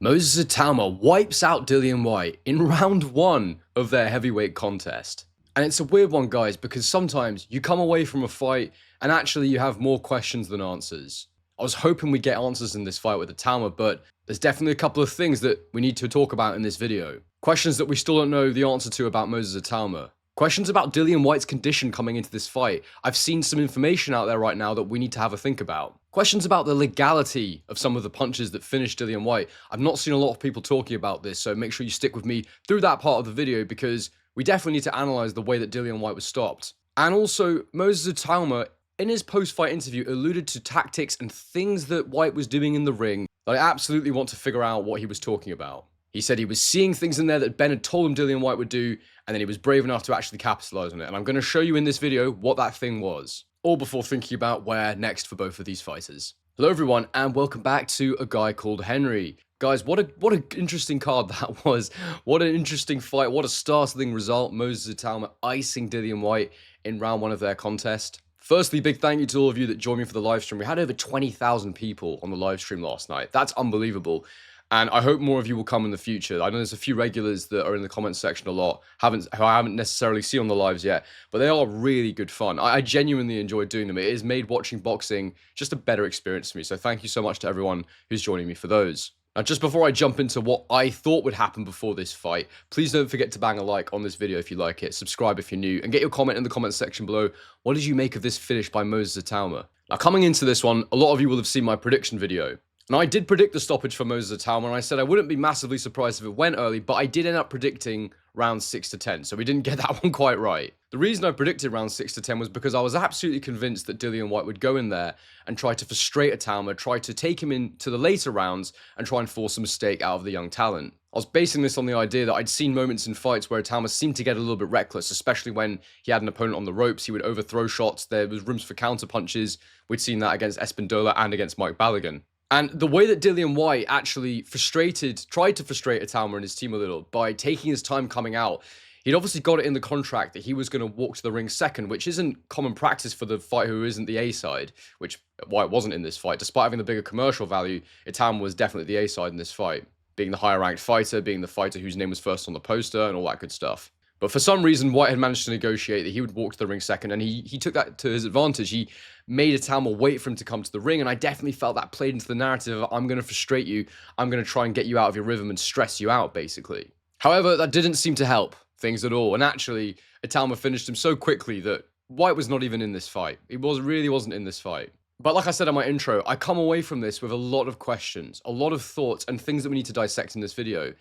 Moses Itauma wipes out Dillian Whyte in round one of their heavyweight contest. And it's a weird one, guys, because sometimes you come away from a fight and actually you have more questions than answers. I was hoping we'd get answers in this fight with Itauma, but there's definitely a couple of things that we need to talk about in this video. Questions that we still don't know the answer to about Moses Itauma. Questions about Dillian Whyte's condition coming into this fight. I've seen some information out there right now that we need to have a think about. Questions about the legality of some of the punches that finished Dillian Whyte. I've not seen a lot of people talking about this, so make sure you stick with me through that part of the video because we definitely need to analyze the way that Dillian Whyte was stopped. And also, Moses Itauma, in his post-fight interview, alluded to tactics and things that Whyte was doing in the ring that I absolutely want to figure out what he was talking about. He said he was seeing things in there that Ben had told him Dillian Whyte would do, and then he was brave enough to actually capitalize on it. And I'm going to show you in this video what that thing was, all before thinking about where next for both of these fighters. Hello everyone, and welcome back to A Guy Called Henry. Guys, what an interesting card that was. What an interesting fight. What a star-studding result. Moses Itauma icing Dillian Whyte in round one of their contest. Firstly, big thank you to all of you that joined me for the live stream. We had over 20,000 people on the live stream last night. That's unbelievable. And I hope more of you will come in the future. I know there's a few regulars that are in the comments section a lot, who I haven't necessarily seen on the lives yet, but they are really good fun. I genuinely enjoy doing them. It has made watching boxing just a better experience for me. So thank you so much to everyone who's joining me for those. Now, just before I jump into what I thought would happen before this fight, please don't forget to bang a like on this video if you like it, subscribe if you're new, and get your comment in the comments section below. What did you make of this finish by Moses Itauma? Now, coming into this one, a lot of you will have seen my prediction video. And I did predict the stoppage for Moses Itauma, and I said I wouldn't be massively surprised if it went early, but I did end up predicting round 6 to 10, so we didn't get that one quite right. The reason I predicted round 6 to 10 was because I was absolutely convinced that Dillian Whyte would go in there and try to frustrate Itauma, try to take him into the later rounds, and try and force a mistake out of the young talent. I was basing this on the idea that I'd seen moments in fights where Itauma seemed to get a little bit reckless, especially when he had an opponent on the ropes. He would overthrow shots, there was rooms for counter punches. We'd seen that against Espindola and against Mike Balogun. And the way that Dillian Whyte actually tried to frustrate Itauma and his team a little by taking his time coming out, he'd obviously got it in the contract that he was going to walk to the ring second, which isn't common practice for the fighter who isn't the A side, which Whyte wasn't in this fight. Despite having the bigger commercial value, Itauma was definitely the A side in this fight, being the higher ranked fighter, being the fighter whose name was first on the poster and all that good stuff. But for some reason, Whyte had managed to negotiate that he would walk to the ring second, and he took that to his advantage. He made Itauma wait for him to come to the ring, and I definitely felt that played into the narrative of, I'm going to frustrate you, I'm going to try and get you out of your rhythm and stress you out, basically. However, that didn't seem to help things at all, and actually, Itauma finished him so quickly that Whyte was not even in this fight. He really wasn't in this fight. But like I said in my intro, I come away from this with a lot of questions, a lot of thoughts, and things that we need to dissect in this video.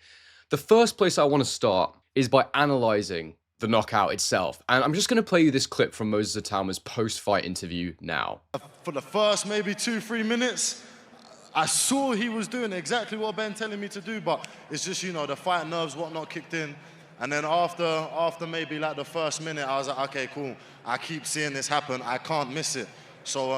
The first place I want to start is by analyzing the knockout itself. And I'm just going to play you this clip from Moses Itauma's post-fight interview now. For the first maybe 2-3 minutes, I saw he was doing exactly what Ben telling me to do, but it's just, you know, the fight nerves, whatnot kicked in. And then after maybe like the first minute, I was like, okay, cool. I keep seeing this happen. I can't miss it. So,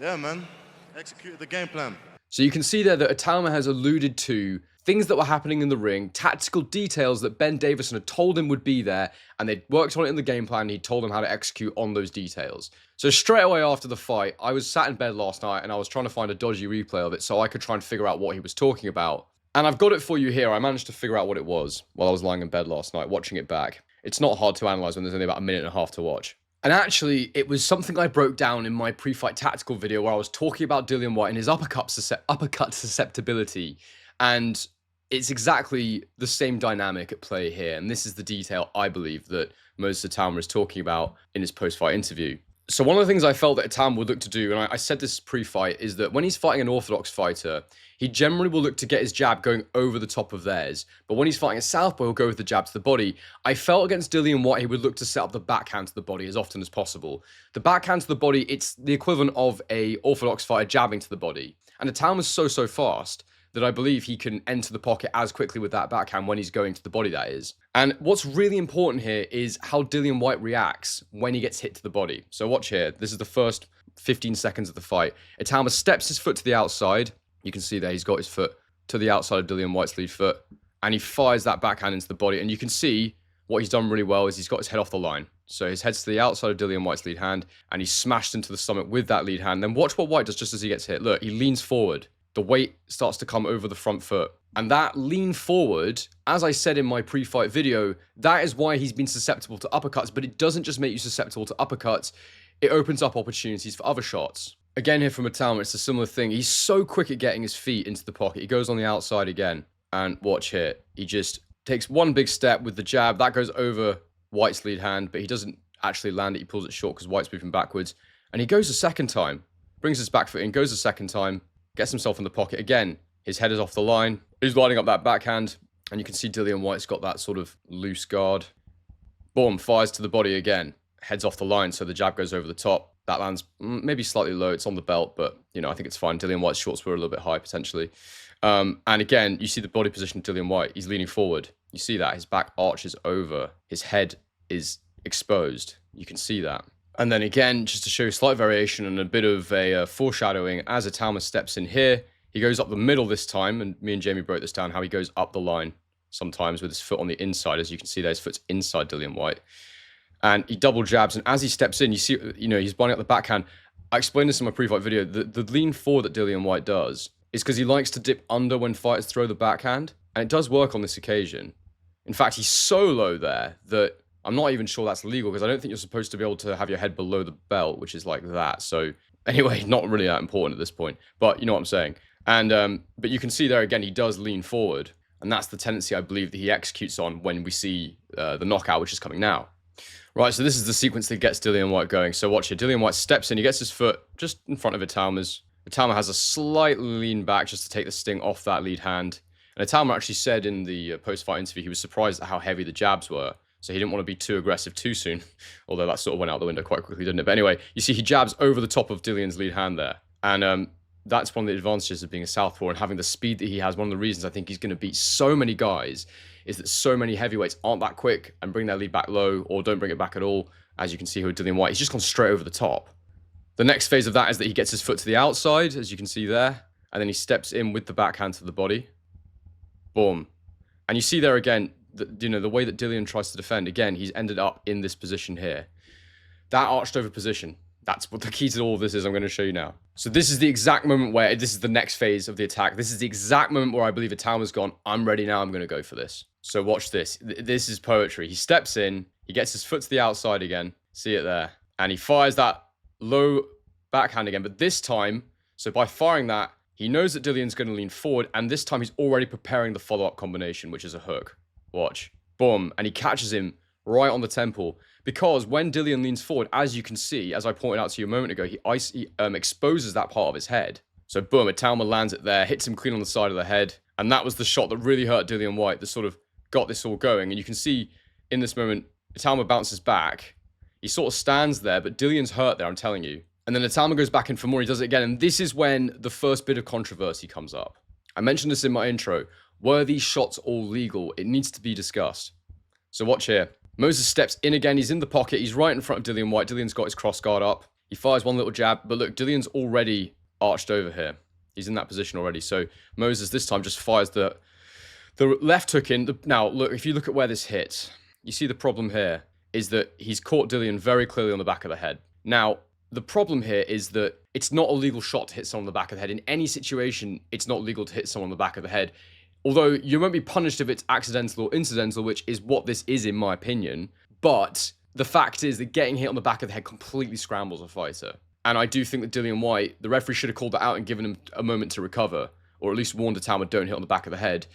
yeah, man, executed the game plan. So you can see there that Itauma has alluded to things that were happening in the ring, tactical details that Ben Davison had told him would be there, and they'd worked on it in the game plan, and he told him how to execute on those details. So straight away after the fight, I was sat in bed last night, and I was trying to find a dodgy replay of it so I could try and figure out what he was talking about. And I've got it for you here. I managed to figure out what it was while I was lying in bed last night, watching it back. It's not hard to analyze when there's only about a minute and a half to watch. And actually, it was something I broke down in my pre-fight tactical video where I was talking about Dillian Whyte and his uppercut susceptibility. And it's exactly the same dynamic at play here. And this is the detail I believe that Moses Itauma is talking about in his post-fight interview. So one of the things I felt that Itauma would look to do, and I said this pre-fight, is that when he's fighting an orthodox fighter, he generally will look to get his jab going over the top of theirs. But when he's fighting a southpaw, he'll go with the jab to the body. I felt against Dillian Whyte, he would look to set up the backhand to the body as often as possible. The backhand to the body, it's the equivalent of a orthodox fighter jabbing to the body. And Itauma's so fast that I believe he can enter the pocket as quickly with that backhand when he's going to the body, that is. And what's really important here is how Dillian Whyte reacts when he gets hit to the body. So watch here. This is the first 15 seconds of the fight. Itauma steps his foot to the outside. You can see there he's got his foot to the outside of Dillian Whyte's lead foot. And he fires that backhand into the body. And you can see what he's done really well is he's got his head off the line. So his head's to the outside of Dillian Whyte's lead hand. And he's smashed into the stomach with that lead hand. Then watch what Whyte does just as he gets hit. Look, he leans forward. the weight starts to come over the front foot. And that lean forward, as I said in my pre-fight video, that is why he's been susceptible to uppercuts, but it doesn't just make you susceptible to uppercuts, it opens up opportunities for other shots. Again here from Itauma, it's a similar thing. He's so quick at getting his feet into the pocket. He goes on the outside again, and watch here. He just takes one big step with the jab. That goes over Whyte's lead hand, but he doesn't actually land it. He pulls it short because Whyte's moving backwards. And he goes a second time, brings his back foot in, goes a second time, gets himself in the pocket again. His head is off the line. He's lining up that backhand, and you can see Dillian Whyte's got that sort of loose guard. Boom, fires to the body again. Heads off the line, so the jab goes over the top. That lands maybe slightly low. It's on the belt, but, you know, I think it's fine. Dillian Whyte's shorts were a little bit high, potentially. And again, you see the body position of Dillian Whyte. He's leaning forward. You see that. His back arches over. His head is exposed. You can see that. And then again, just to show slight variation and a bit of a foreshadowing, as Itauma steps in here, he goes up the middle this time, and me and Jamie broke this down, how he goes up the line sometimes with his foot on the inside. As you can see there, his foot's inside Dillian Whyte. And he double jabs, and as he steps in, you see, you know, he's binding up the backhand. I explained this in my pre-fight video. The lean forward that Dillian Whyte does is because he likes to dip under when fighters throw the backhand, and it does work on this occasion. In fact, he's so low there that I'm not even sure that's legal, because I don't think you're supposed to be able to have your head below the belt, which is like that. So anyway, not really that important at this point, but you know what I'm saying. And but you can see there again, he does lean forward, and that's the tendency I believe that he executes on when we see the knockout, which is coming now. Right, so this is the sequence that gets Dillian Whyte going. So watch here, Dillian Whyte steps in, he gets his foot just in front of Itauma's. Itauma has a slight lean back just to take the sting off that lead hand. And Itauma actually said in the post-fight interview he was surprised at how heavy the jabs were. So he didn't want to be too aggressive too soon. Although that sort of went out the window quite quickly, didn't it? But anyway, you see he jabs over the top of Dillian's lead hand there. And that's one of the advantages of being a southpaw and having the speed that he has. One of the reasons I think he's going to beat so many guys is that so many heavyweights aren't that quick and bring their lead back low or don't bring it back at all. As you can see here with Dillian Whyte, he's just gone straight over the top. The next phase of that is that he gets his foot to the outside, as you can see there, and then he steps in with the backhand to the body. Boom. And you see there again, you know, the way that Dillian tries to defend, again, he's ended up in this position here. That arched over position, that's what the key to all of this is. I'm going to show you now. So this is the exact moment where, this is the next phase of the attack. This is the exact moment where I believe Itauma's gone, I'm ready now, I'm going to go for this. So watch this. This is poetry. He steps in, he gets his foot to the outside again, see it there, and he fires that low backhand again, but this time, so by firing that, he knows that Dillian's going to lean forward, and this time he's already preparing the follow-up combination, which is a hook. Watch. Boom. And he catches him right on the temple. Because when Dillian leans forward, as you can see, as I pointed out to you a moment ago, he exposes that part of his head. So boom, Itauma lands it there, hits him clean on the side of the head, and that was the shot that really hurt Dillian Whyte, that sort of got this all going. And you can see in this moment, Itauma bounces back. He sort of stands there, but Dillian's hurt there, I'm telling you. And then Itauma goes back in for more, he does it again, and this is when the first bit of controversy comes up. I mentioned this in my intro. Were these shots all legal? It needs to be discussed. So watch here. Moses steps in again, he's in the pocket, he's right in front of Dillian Whyte. Dillian's got his cross guard up. He fires one little jab, but look, Dillian's already arched over here. He's in that position already. So Moses this time just fires the left hook in. Now, look, if you look at where this hits, you see the problem here is that he's caught Dillian very clearly on the back of the head. Now, the problem here is that it's not a legal shot to hit someone on the back of the head. In any situation, it's not legal to hit someone on the back of the head. Although you won't be punished if it's accidental or incidental, which is what this is in my opinion. But the fact is that getting hit on the back of the head completely scrambles a fighter. And I do think that Dillian Whyte, the referee should have called that out and given him a moment to recover. Or at least warned Itauma, don't hit on the back of the head.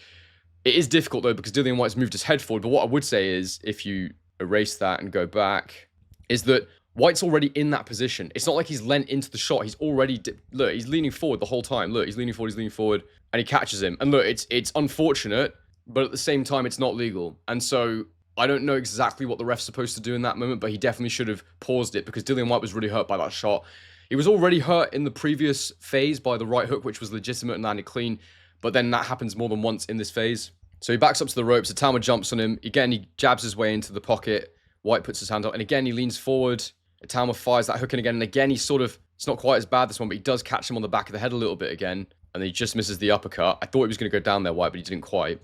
It is difficult though, because Dillian Whyte's moved his head forward. But what I would say is, if you erase that and go back, is that Whyte's already in that position. It's not like he's leant into the shot. He's already, look, he's leaning forward the whole time. Look, he's leaning forward, and he catches him. And look, it's unfortunate, but at the same time, it's not legal. And so I don't know exactly what the ref's supposed to do in that moment, but he definitely should have paused it, because Dillian Whyte was really hurt by that shot. He was already hurt in the previous phase by the right hook, which was legitimate and landed clean, but then that happens more than once in this phase. So he backs up to the ropes, Itauma jumps on him. Again, he jabs his way into the pocket. Whyte puts his hand up, and again, he leans forward. Itauma fires that hook in again, and again, he's sort of, it's not quite as bad this one, but he does catch him on the back of the head a little bit again, and he just misses the uppercut. I thought he was going to go down there, Whyte, but he didn't quite.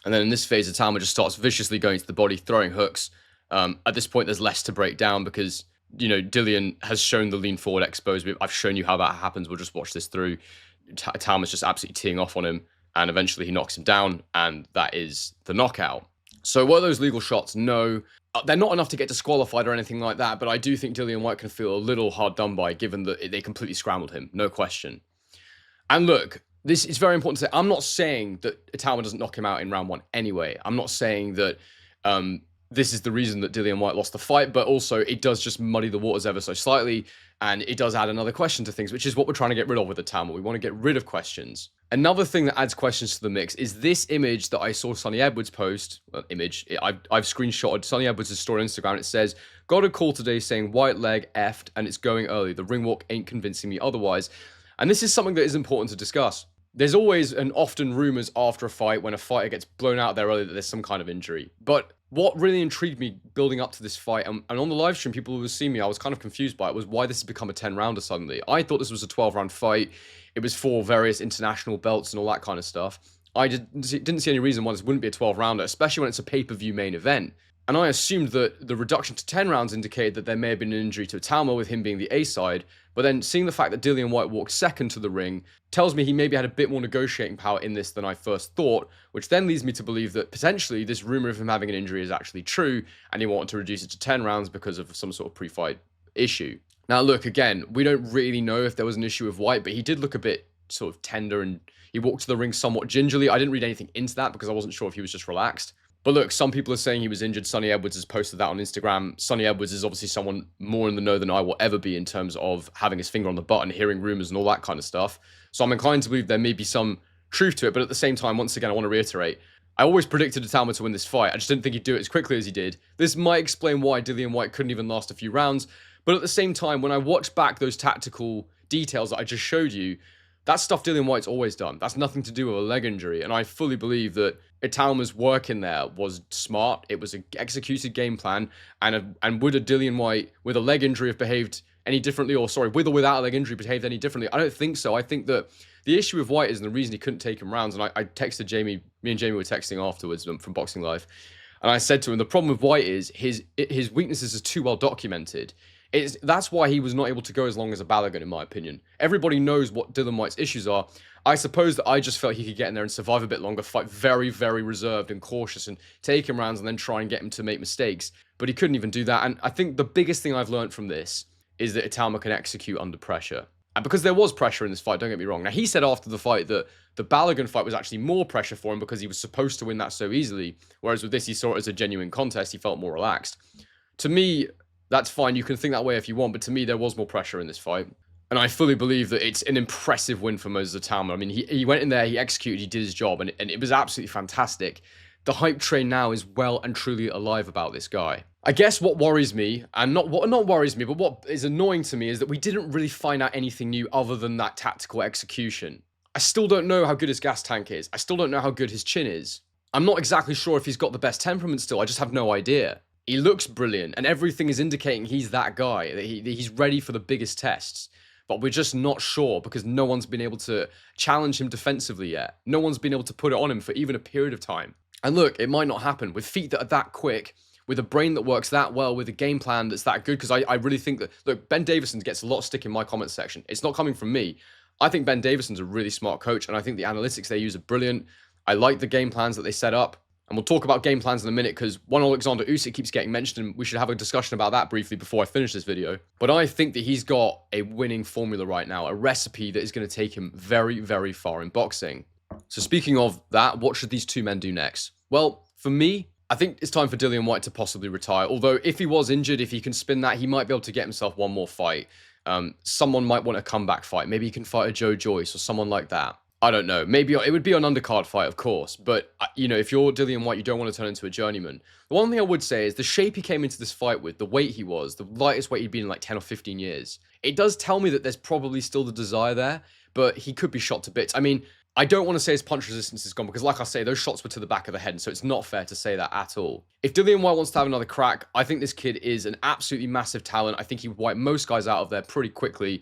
And then in this phase, Itauma just starts viciously going to the body, throwing hooks. At this point, there's less to break down because, you know, Dillian has shown the lean forward exposed. I've shown you how that happens. We'll just watch this through. Itauma's just absolutely teeing off on him, and eventually he knocks him down, and that is the knockout. So were those legal shots? No. They're not enough to get disqualified or anything like that, but I do think Dillian Whyte can feel a little hard done by, given that they completely scrambled him, no question. And look, this is very important to say. I'm not saying that Itauma doesn't knock him out in round 1 anyway. I'm not saying that this is the reason that Dillian Whyte lost the fight, but also it does just muddy the waters ever so slightly, and it does add another question to things, which is what we're trying to get rid of with Itauma. We want to get rid of questions. Another thing that adds questions to the mix is this image that I saw Sonny Edwards post. I've screenshotted Sonny Edwards' story on Instagram, and it says, "Got a call today saying white leg effed, and it's going early. The ring walk ain't convincing me otherwise." And this is something that is important to discuss. There's always and often rumors after a fight when a fighter gets blown out there early that there's some kind of injury. But what really intrigued me building up to this fight, and on the live stream, people who were seeing me, I was kind of confused by it, was why this has become a 10-rounder suddenly. I thought this was a 12-round fight. It was for various international belts and all that kind of stuff. I didn't see any reason why this wouldn't be a 12-rounder, especially when it's a pay-per-view main event. And I assumed that the reduction to 10 rounds indicated that there may have been an injury to Itauma with him being the A side, but then seeing the fact that Dillian Whyte walked second to the ring tells me he maybe had a bit more negotiating power in this than I first thought, which then leads me to believe that potentially this rumor of him having an injury is actually true, and he wanted to reduce it to 10 rounds because of some sort of pre-fight issue. Now look, again, we don't really know if there was an issue with Whyte, but he did look a bit sort of tender, and he walked to the ring somewhat gingerly. I didn't read anything into that because I wasn't sure if he was just relaxed. But look, some people are saying he was injured. Sonny Edwards has posted that on Instagram. Sonny Edwards is obviously someone more in the know than I will ever be in terms of having his finger on the button, hearing rumors and all that kind of stuff. So I'm inclined to believe there may be some truth to it. But at the same time, once again, I want to reiterate, I always predicted Itauma to win this fight. I just didn't think he'd do it as quickly as he did. This might explain why Dillian Whyte couldn't even last a few rounds. But at the same time, when I watch back those tactical details that I just showed you, that's stuff Dillian Whyte's always done. That's nothing to do with a leg injury. And I fully believe that Itauma's work in there was smart. It was an executed game plan. And would a Dillian Whyte with a leg injury have behaved any differently? Or sorry, with or without a leg injury behaved any differently? I don't think so. I think that the issue with Whyte is, and the reason he couldn't take him rounds, and I texted Jamie, me and Jamie were texting afterwards from Boxing Live. And I said to him, the problem with Whyte is his weaknesses are too well documented. That's why he was not able to go as long as a Balogun, in my opinion. Everybody knows what Dillian Whyte's issues are. I suppose that I just felt he could get in there and survive a bit longer, fight very, very reserved and cautious, and take him rounds and then try and get him to make mistakes. But he couldn't even do that. And I think the biggest thing I've learned from this is that Itauma can execute under pressure. And because there was pressure in this fight, don't get me wrong. Now, he said after the fight that the Balogun fight was actually more pressure for him because he was supposed to win that so easily. Whereas with this, he saw it as a genuine contest. He felt more relaxed. To me, that's fine. You can think that way if you want, but to me, there was more pressure in this fight. And I fully believe that it's an impressive win for Moses Itauma. I mean, he went in there, he executed, he did his job, and it was absolutely fantastic. The hype train now is well and truly alive about this guy. I guess what worries me, and not worries me, but what is annoying to me is that we didn't really find out anything new other than that tactical execution. I still don't know how good his gas tank is. I still don't know how good his chin is. I'm not exactly sure if he's got the best temperament still. I just have no idea. He looks brilliant, and everything is indicating he's that guy, that he's ready for the biggest tests. But we're just not sure because no one's been able to challenge him defensively yet. No one's been able to put it on him for even a period of time. And look, it might not happen. With feet that are that quick, with a brain that works that well, with a game plan that's that good, because I really think that, look, Ben Davison gets a lot of stick in my comment section. It's not coming from me. I think Ben Davison's a really smart coach, and I think the analytics they use are brilliant. I like the game plans that they set up. And we'll talk about game plans in a minute because one Alexander Usyk keeps getting mentioned and we should have a discussion about that briefly before I finish this video. But I think that he's got a winning formula right now, a recipe that is going to take him very, very far in boxing. So speaking of that, what should these two men do next? Well, for me, I think it's time for Dillian Whyte to possibly retire. Although if he was injured, if he can spin that, he might be able to get himself one more fight. Someone might want a comeback fight. Maybe he can fight a Joe Joyce or someone like that. I don't know. Maybe it would be an undercard fight, of course. But, you know, if you're Dillian Whyte, you don't want to turn into a journeyman. The one thing I would say is the shape he came into this fight with, the weight he was, the lightest weight he'd been in like 10 or 15 years. It does tell me that there's probably still the desire there, but he could be shot to bits. I mean, I don't want to say his punch resistance is gone because, like I say, those shots were to the back of the head, and so it's not fair to say that at all. If Dillian Whyte wants to have another crack, I think this kid is an absolutely massive talent. I think he would wipe most guys out of there pretty quickly.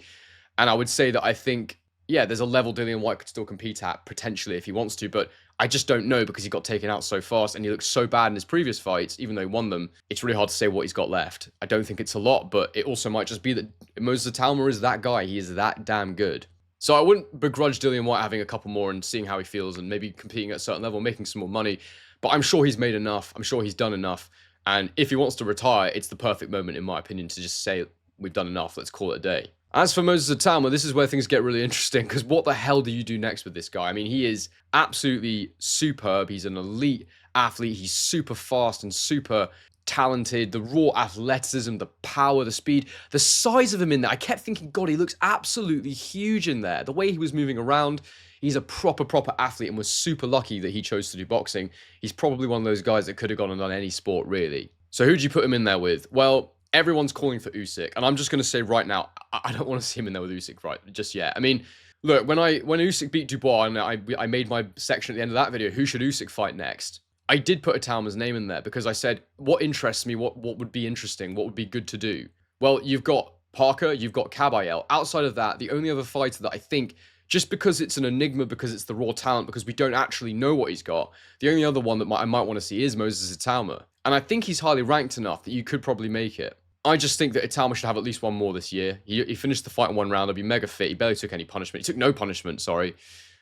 And I would say that I think, yeah, there's a level Dillian Whyte could still compete at, potentially, if he wants to, but I just don't know because he got taken out so fast and he looked so bad in his previous fights, even though he won them. It's really hard to say what he's got left. I don't think it's a lot, but it also might just be that Moses Itauma is that guy. He is that damn good. So I wouldn't begrudge Dillian Whyte having a couple more and seeing how he feels and maybe competing at a certain level, making some more money. But I'm sure he's made enough. I'm sure he's done enough. And if he wants to retire, it's the perfect moment, in my opinion, to just say, we've done enough. Let's call it a day. As for Moses Itauma, this is where things get really interesting, because what the hell do you do next with this guy? I mean, he is absolutely superb. He's an elite athlete. He's super fast and super talented. The raw athleticism, the power, the speed, the size of him in there. I kept thinking, God, he looks absolutely huge in there. The way he was moving around, he's a proper athlete, and was super lucky that he chose to do boxing. He's probably one of those guys that could have gone and done any sport, really. So who'd you put him in there with? Well, everyone's calling for Usyk, and I'm just going to say right now, I don't want to see him in there with Usyk right just yet. I mean, look, when Usyk beat Dubois, and I made my section at the end of that video, who should Usyk fight next? I did put Itauma's name in there because I said, what interests me, what would be interesting, what would be good to do? Well, you've got Parker, you've got Kabayel. Outside of that, the only other fighter that I think, just because it's an enigma, because it's the raw talent, because we don't actually know what he's got, the only other one that I might want to see is Moses Itauma. And I think he's highly ranked enough that you could probably make it. I just think that Itauma should have at least one more this year. He finished the fight in one round. He'll be mega fit. He barely took any punishment. He took no punishment, sorry,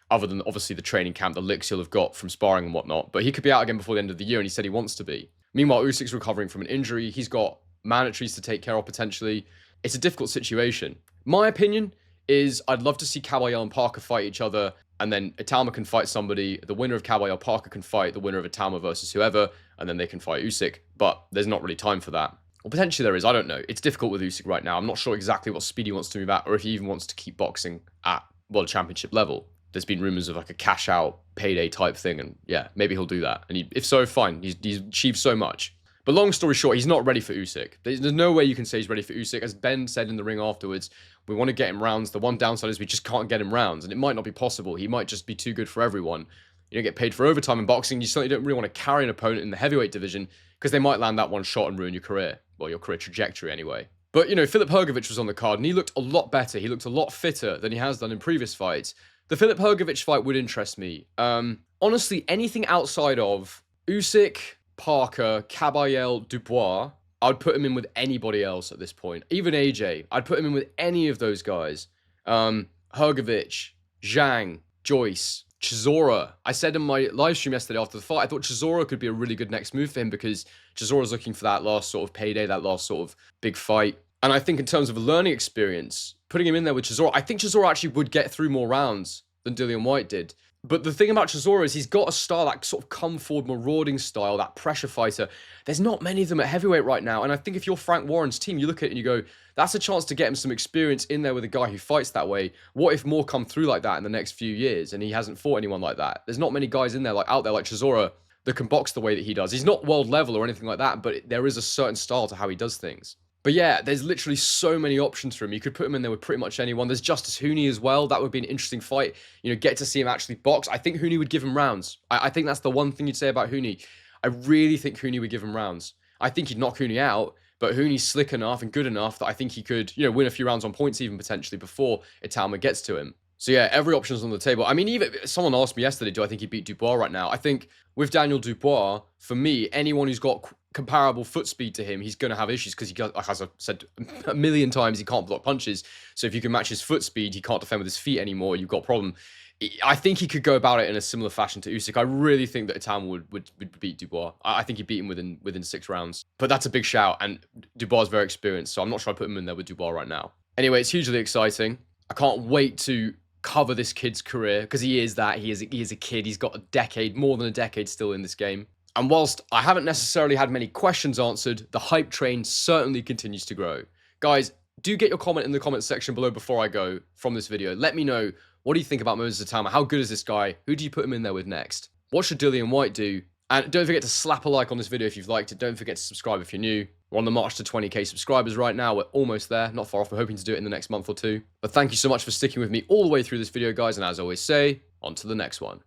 other than obviously the training camp, the licks he'll have got from sparring and whatnot. But he could be out again before the end of the year, and he said he wants to be. Meanwhile, Usyk's recovering from an injury. He's got mandatories to take care of potentially. It's a difficult situation. My opinion is I'd love to see Kabayel and Parker fight each other, and then Itauma can fight somebody. The winner of Kabayel, Parker can fight the winner of Itauma versus whoever, and then they can fight Usyk. But there's not really time for that. Or potentially there is, I don't know. It's difficult with Usyk right now. I'm not sure exactly what speed he wants to move at, or if he even wants to keep boxing at World Championship level. There's been rumors of like a cash out payday type thing, and yeah, maybe he'll do that. And if so, fine. He's achieved so much. But long story short, he's not ready for Usyk. There's no way you can say he's ready for Usyk. As Ben said in the ring afterwards, we want to get him rounds. The one downside is we just can't get him rounds, and it might not be possible. He might just be too good for everyone. You don't get paid for overtime in boxing. You certainly don't really want to carry an opponent in the heavyweight division, because they might land that one shot and ruin your career. Well, your career trajectory anyway. But, you know, Filip Hrgović was on the card, and he looked a lot better. He looked a lot fitter than he has done in previous fights. The Filip Hrgović fight would interest me. Honestly, anything outside of Usyk, Parker, Kabayel, Dubois, I'd put him in with anybody else at this point. Even AJ, I'd put him in with any of those guys. Hrgović, Zhang, Joyce, Chisora. I said in my live stream yesterday after the fight, I thought Chisora could be a really good next move for him, because Chisora's looking for that last sort of payday, that last sort of big fight. And I think in terms of a learning experience, putting him in there with Chisora, I think Chisora actually would get through more rounds than Dillian Whyte did. But the thing about Chisora is he's got a style, that sort of come forward, marauding style, that pressure fighter. There's not many of them at heavyweight right now. And I think if you're Frank Warren's team, you look at it and you go, that's a chance to get him some experience in there with a guy who fights that way. What if more come through like that in the next few years and he hasn't fought anyone like that? There's not many guys in there, like out there like Chisora, that can box the way that he does. He's not world level or anything like that, but there is a certain style to how he does things. But yeah, there's literally so many options for him. You could put him in there with pretty much anyone. There's Justice Hooney as well. That would be an interesting fight. You know, get to see him actually box. I think Hooney would give him rounds. I think that's the one thing you'd say about Hooney. I really think Hooney would give him rounds. I think he'd knock Hooney out, but Hooney's slick enough and good enough that I think he could, you know, win a few rounds on points even potentially before Itauma gets to him. So yeah, every option's on the table. I mean, even someone asked me yesterday, do I think he'd beat Dubois right now? I think with Daniel Dubois, for me, anyone who's got comparable foot speed to him, he's going to have issues because he, like as I've said a million times, he can't block punches. So if you can match his foot speed, he can't defend with his feet anymore. You've got a problem. I think he could go about it in a similar fashion to Usyk. I really think that Itauma would beat Dubois. I think he'd beat him within 6 rounds. But that's a big shout, and Dubois is very experienced, so I'm not sure I'd put him in there with Dubois right now. Anyway, it's hugely exciting. I can't wait to cover this kid's career, because he is that. He is a kid. He's got a decade, more than a decade still in this game. And whilst I haven't necessarily had many questions answered, the hype train certainly continues to grow. Guys, do get your comment in the comment section below before I go from this video. Let me know, what do you think about Moses Itauma? How good is this guy? Who do you put him in there with next? What should Dillian Whyte do? And don't forget to slap a like on this video if you've liked it. Don't forget to subscribe if you're new. We're on the march to 20k subscribers right now. We're almost there. Not far off. We're hoping to do it in the next month or two. But thank you so much for sticking with me all the way through this video, guys. And as I always say, on to the next one.